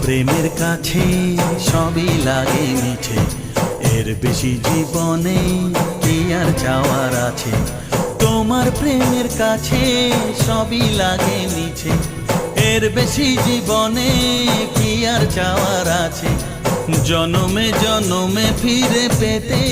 প্রেমের কাছে সবই লাগে মিছে, এর বেশি জীবনে কি আর চাওয়ার আছে। তোমার প্রেমের কাছে সবই লাগে মিছে, এর বেশি জীবনে কি আর চাওয়ার আছে। জনমে জনমে ফিরে পেতে